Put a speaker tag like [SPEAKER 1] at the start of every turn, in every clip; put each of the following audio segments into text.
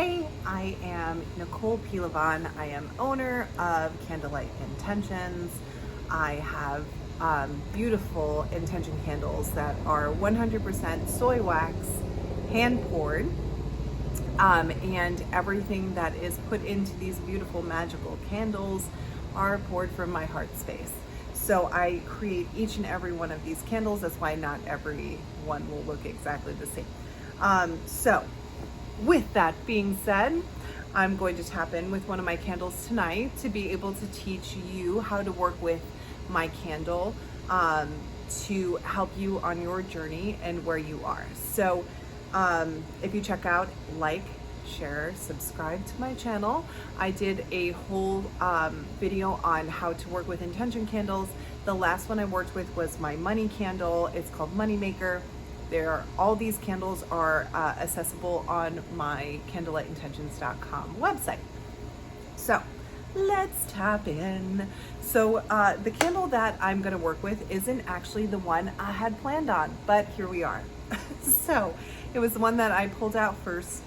[SPEAKER 1] Hey, I am Nicole Pilavan. I am owner of Candlelight Intentions. I have beautiful intention candles that are 100% soy wax, hand poured, and everything that is put into these beautiful magical candles are poured from my heart space. So I create each and every one of these candles. That's why not every one will look exactly the same. So with that being said, I'm going to tap in with one of my candles tonight to be able to teach you how to work with my candle to help you on your journey and where you are. So if you check out, like, share, subscribe to my channel. I did a whole video on how to work with intention candles. The last one I worked with was my money candle. It's called Moneymaker. All these candles are accessible on my candlelightintentions.com website. So let's tap in. So the candle that I'm going to work with isn't actually the one I had planned on, but here we are. So it was the one that I pulled out first.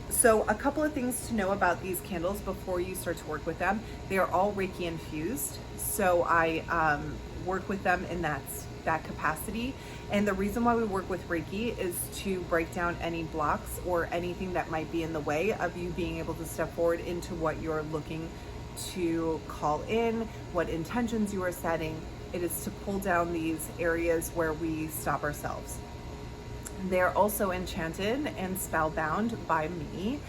[SPEAKER 1] So a couple of things to know about these candles before you start to work with them. They are all Reiki infused. So I work with them in that capacity. And the reason why we work with Reiki is to break down any blocks or anything that might be in the way of you being able to step forward into what you're looking to call in, what intentions you are setting. It is to pull down these areas where we stop ourselves. They're also enchanted and spellbound by me.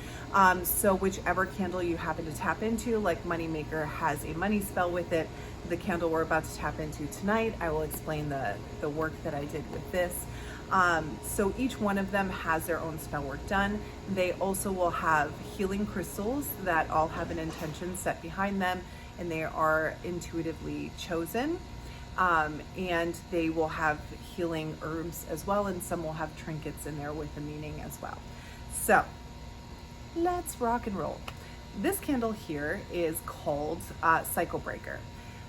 [SPEAKER 1] So whichever candle you happen to tap into, like Moneymaker has a money spell with it. The candle we're about to tap into tonight, I will explain the work that I did with this. So each one of them has their own spell work done. They also will have healing crystals that all have an intention set behind them, and they are intuitively chosen. And they will have healing herbs as well, and some will have trinkets in there with a meaning as well. So let's rock and roll. This candle here is called Cycle Breaker.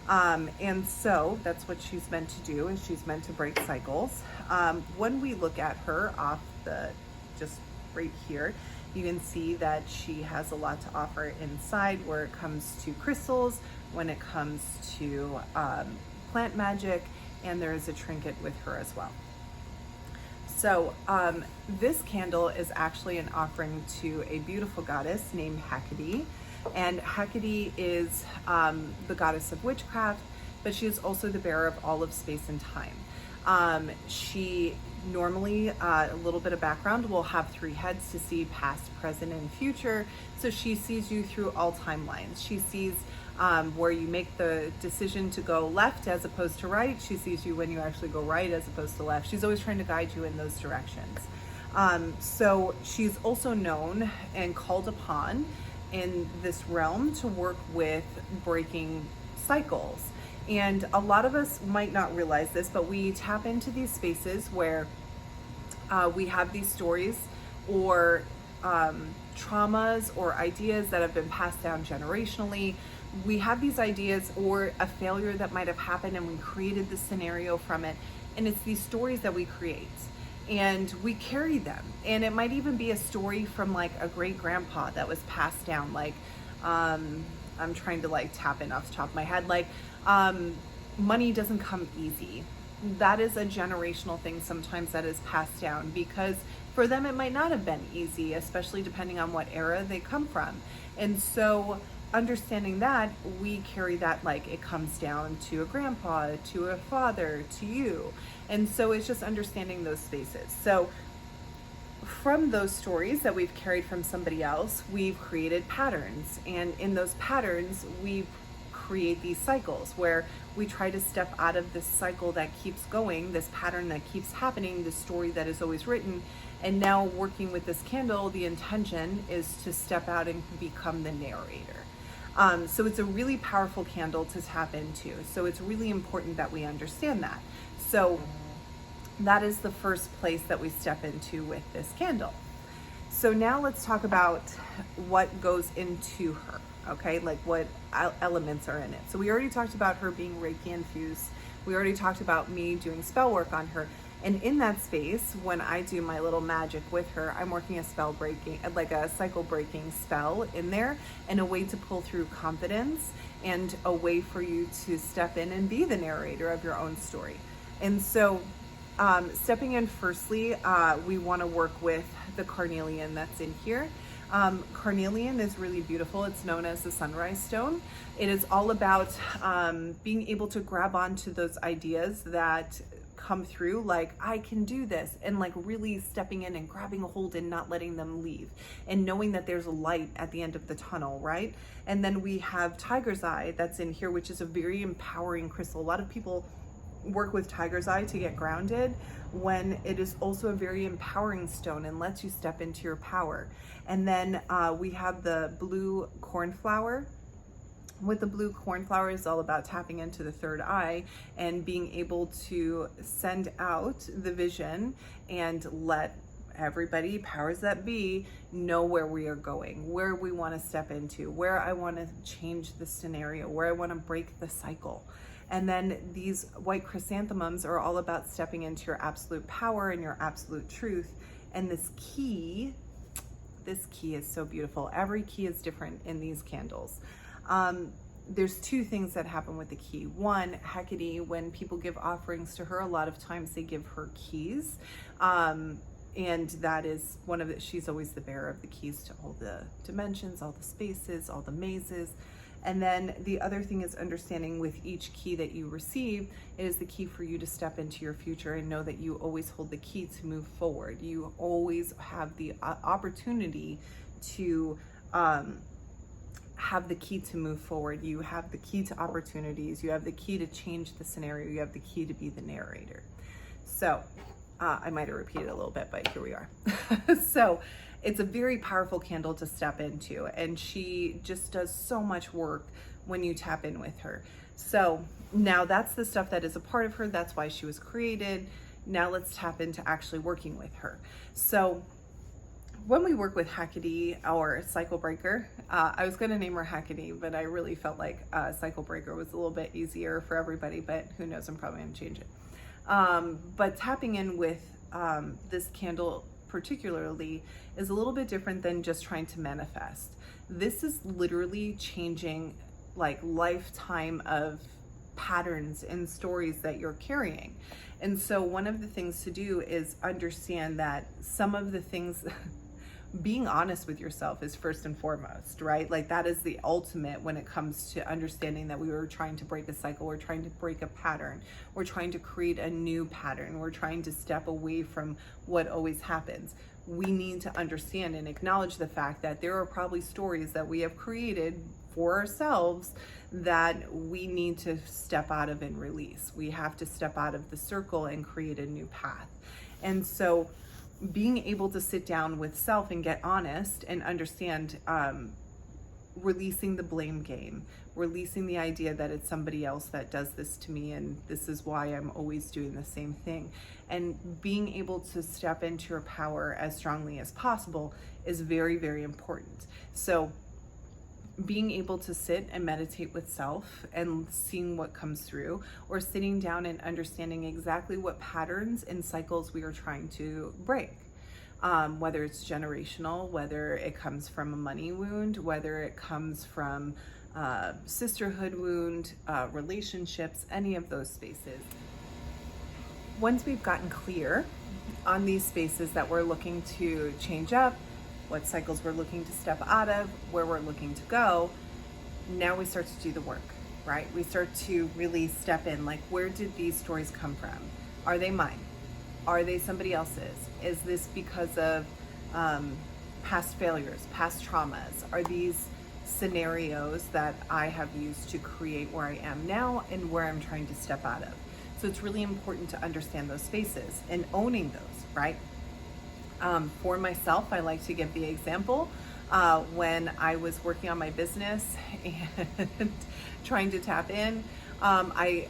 [SPEAKER 1] And so that's what she's meant to do, is she's meant to break cycles. When we look at her off just right here, you can see that she has a lot to offer inside where it comes to crystals, when it comes to plant magic, and there is a trinket with her as well. So this candle is actually an offering to a beautiful goddess named Hecate. And Hecate is the goddess of witchcraft, but she is also the bearer of all of space and time. She normally, a little bit of background, will have 3 heads to see past, present, and future. So she sees you through all timelines. She sees where you make the decision to go left as opposed to right. She sees you when you actually go right as opposed to left. She's always trying to guide you in those directions. So she's also known and called upon in this realm to work with breaking cycles. And a lot of us might not realize this, but we tap into these spaces where we have these stories or traumas or ideas that have been passed down generationally. We have these ideas or a failure that might have happened, and we created this scenario from it. And it's these stories that we create, and we carry them. And it might even be a story from like a great grandpa that was passed down. Like, I'm trying to like tap in off the top of my head. Like, money doesn't come easy. That is a generational thing sometimes that is passed down, because for them it might not have been easy, especially depending on what era they come from. And so understanding that, we carry that like it comes down to a grandpa, to a father, to you. And so it's just understanding those spaces. So from those stories that we've carried from somebody else, we've created patterns. And in those patterns, we create these cycles where we try to step out of this cycle that keeps going, this pattern that keeps happening, this story that is always written. And now working with this candle, the intention is to step out and become the narrator. So it's a really powerful candle to tap into. So it's really important that we understand that. So that is the first place that we step into with this candle. So now let's talk about what goes into her, okay? Like what elements are in it. So we already talked about her being Reiki infused. We already talked about me doing spell work on her. And in that space, when I do my little magic with her, I'm working a spell breaking, like a cycle breaking spell in there, and a way to pull through confidence and a way for you to step in and be the narrator of your own story. And so stepping in firstly, we want to work with the carnelian that's in here. Carnelian is really beautiful. It's known as the sunrise stone. It is all about being able to grab onto those ideas that come through, like I can do this, and like really stepping in and grabbing a hold and not letting them leave, and knowing that there's a light at the end of the tunnel, right? And then we have tiger's eye that's in here, which is a very empowering crystal. A lot of people work with tiger's eye to get grounded, when it is also a very empowering stone and lets you step into your power. And then we have the blue cornflower. With the blue cornflower, is all about tapping into the third eye and being able to send out the vision and let everybody, powers that be, know where we are going, where we want to step into, where I want to change the scenario, where I want to break the cycle. And then these white chrysanthemums are all about stepping into your absolute power and your absolute truth. And this key is so beautiful. Every key is different in these candles. There's two things that happen with the key. One, Hecate, when people give offerings to her, a lot of times they give her keys. And that is one of the, she's always the bearer of the keys to all the dimensions, all the spaces, all the mazes. And then the other thing is understanding with each key that you receive, it is the key for you to step into your future and know that you always hold the key to move forward. You always have the opportunity to have the key to move forward. You have the key to opportunities. You have the key to change the scenario. You have the key to be the narrator. So I might have repeated a little bit, but here we are. So it's a very powerful candle to step into, and she just does so much work when you tap in with her. So now that's the stuff that is a part of her. That's why she was created. Now let's tap into actually working with her. So when we work with Hecate, our cycle breaker, I was going to name her Hecate, but I really felt like cycle breaker was a little bit easier for everybody, but who knows, I'm probably going to change it. But tapping in with this candle particularly is a little bit different than just trying to manifest. This is literally changing like lifetime of patterns and stories that you're carrying. And so one of the things to do is understand that some of the things being honest with yourself is first and foremost, right? Like that is the ultimate when it comes to understanding that we were trying to break a cycle, we're trying to break a pattern, we're trying to create a new pattern, we're trying to step away from what always happens. We need to understand and acknowledge the fact that there are probably stories that we have created for ourselves that we need to step out of and release. We have to step out of the circle and create a new path. And so being able to sit down with self and get honest and understand, releasing the blame game, releasing the idea that it's somebody else that does this to me and this is why I'm always doing the same thing, and being able to step into your power as strongly as possible is very, very important. So being able to sit and meditate with self and seeing what comes through, or sitting down and understanding exactly what patterns and cycles we are trying to break. Whether it's generational, whether it comes from a money wound, whether it comes from sisterhood wound, relationships, any of those spaces. Once we've gotten clear on these spaces that we're looking to change up, what cycles we're looking to step out of, where we're looking to go, now we start to do the work, right? We start to really step in, like, where did these stories come from? Are they mine? Are they somebody else's? Is this because of past failures, past traumas? Are these scenarios that I have used to create where I am now and where I'm trying to step out of? So it's really important to understand those spaces and owning those, right? For myself, I like to give the example when I was working on my business and trying to tap in, I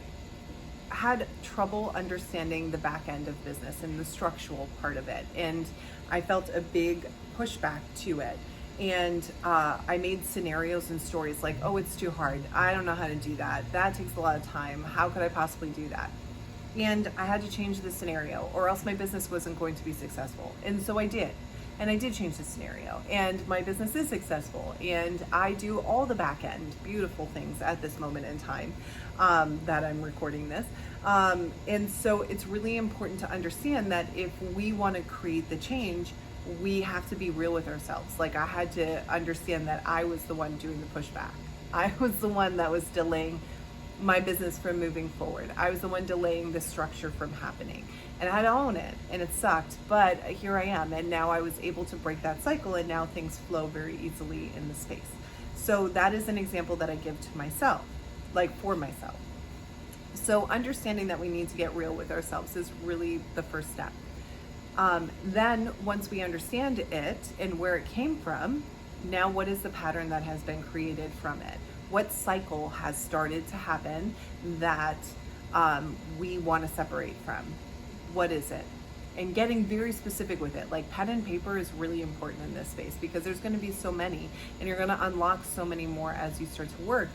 [SPEAKER 1] had trouble understanding the back end of business and the structural part of it. And I felt a big pushback to it. And I made scenarios and stories like, oh, it's too hard. I don't know how to do that. That takes a lot of time. How could I possibly do that? And I had to change the scenario, or else my business wasn't going to be successful. And so I did. And I did change the scenario, and my business is successful. And I do all the back end beautiful things at this moment in time that I'm recording this. And so it's really important to understand that if we want to create the change, we have to be real with ourselves. Like, I had to understand that I was the one doing the pushback. I was the one that was delaying my business from moving forward. I was the one delaying the structure from happening. And I had to own it, and it sucked, but here I am. And now I was able to break that cycle, and now things flow very easily in the space. So that is an example that I give to myself, like for myself. So understanding that we need to get real with ourselves is really the first step. Then once we understand it and where it came from, now what is the pattern that has been created from it? What cycle has started to happen that we want to separate from? What is it? And getting very specific with it. Like, pen and paper is really important in this space, because there's going to be so many, and you're going to unlock so many more as you start to work.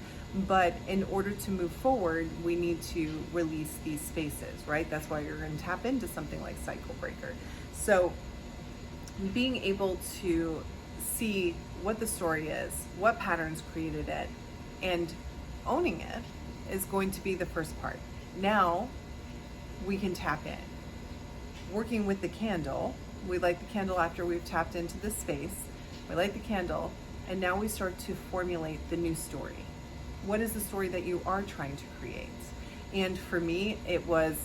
[SPEAKER 1] But in order to move forward, we need to release these spaces, right? That's why you're going to tap into something like Cycle Breaker. So being able to see what the story is, what patterns created it, and owning it is going to be the first part. Now we can tap in. Working with the candle, we light the candle after we've tapped into the space. We light the candle, and now we start to formulate the new story. What is the story that you are trying to create? And for me, it was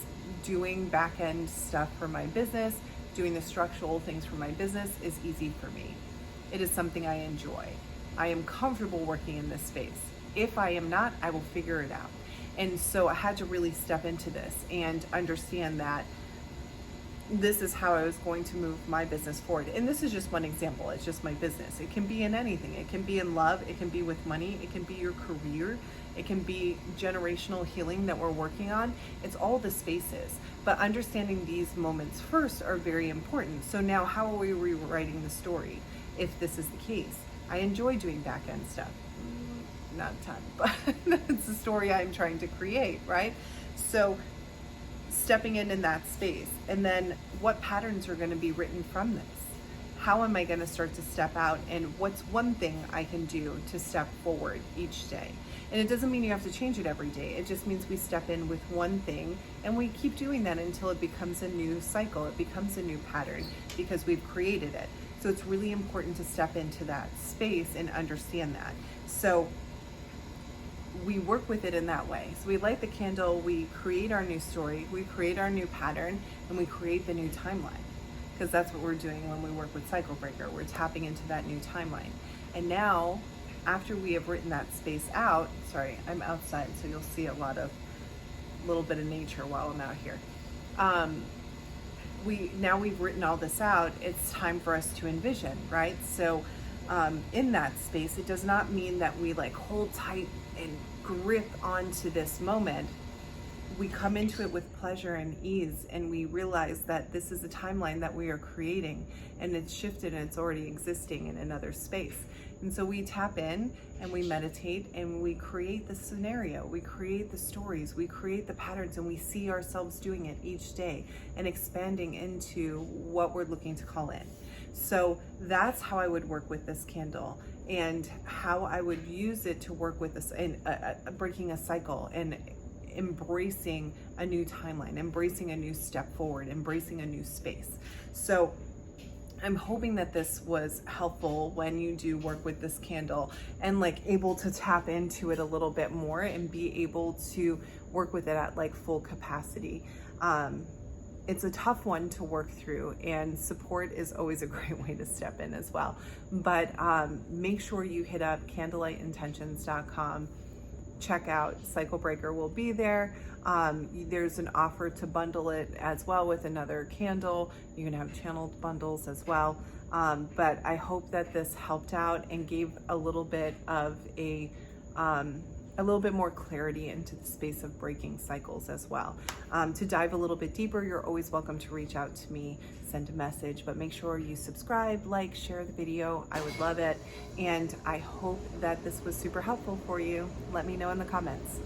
[SPEAKER 1] doing back-end stuff for my business. Doing the structural things for my business is easy for me. It is something I enjoy. I am comfortable working in this space. If I am not, I will figure it out. And so I had to really step into this and understand that this is how I was going to move my business forward. And this is just one example. It's just my business. It can be in anything. It can be in love. It can be with money. It can be your career. It can be generational healing that we're working on. It's all the spaces. But understanding these moments first are very important. So now, how are we rewriting the story if this is the case? I enjoy doing back end stuff. Not a ton, but it's the story I'm trying to create, right? So stepping in that space, and then what patterns are going to be written from this? How am I going to start to step out, and what's one thing I can do to step forward each day? And it doesn't mean you have to change it every day. It just means we step in with one thing, and we keep doing that until it becomes a new cycle. It becomes a new pattern because we've created it. So it's really important to step into that space and understand that. So we work with it in that way. So we light the candle, we create our new story, we create our new pattern, and we create the new timeline. Because that's what we're doing when we work with Cycle Breaker. We're tapping into that new timeline. And now, after we have written that space out, sorry, I'm outside, so you'll see a little bit of nature while I'm out here. Now we've written all this out, it's time for us to envision, right? So in that space, it does not mean that we like hold tight and grip onto this moment. We come into it with pleasure and ease, and we realize that this is a timeline that we are creating, and it's shifted and it's already existing in another space. And so we tap in and we meditate and we create the scenario, we create the stories, we create the patterns, and we see ourselves doing it each day and expanding into what we're looking to call in. So that's how I would work with this candle, and how I would use it to work with this, and breaking a cycle and embracing a new timeline, embracing a new step forward, embracing a new space. So I'm hoping that this was helpful when you do work with this candle, and like able to tap into it a little bit more and be able to work with it at like full capacity. It's a tough one to work through, and support is always a great way to step in as well. But make sure you hit up candlelightintentions.com. Check out Cycle Breaker will be there. There's an offer to bundle it as well with another candle. You can have channeled bundles as well. But I hope that this helped out and gave a little bit of a a little bit more clarity into the space of breaking cycles as well. To dive a little bit deeper, you're always welcome to reach out to me, send a message, but make sure you subscribe, like, share the video. I would love it. And I hope that this was super helpful for you. Let me know in the comments.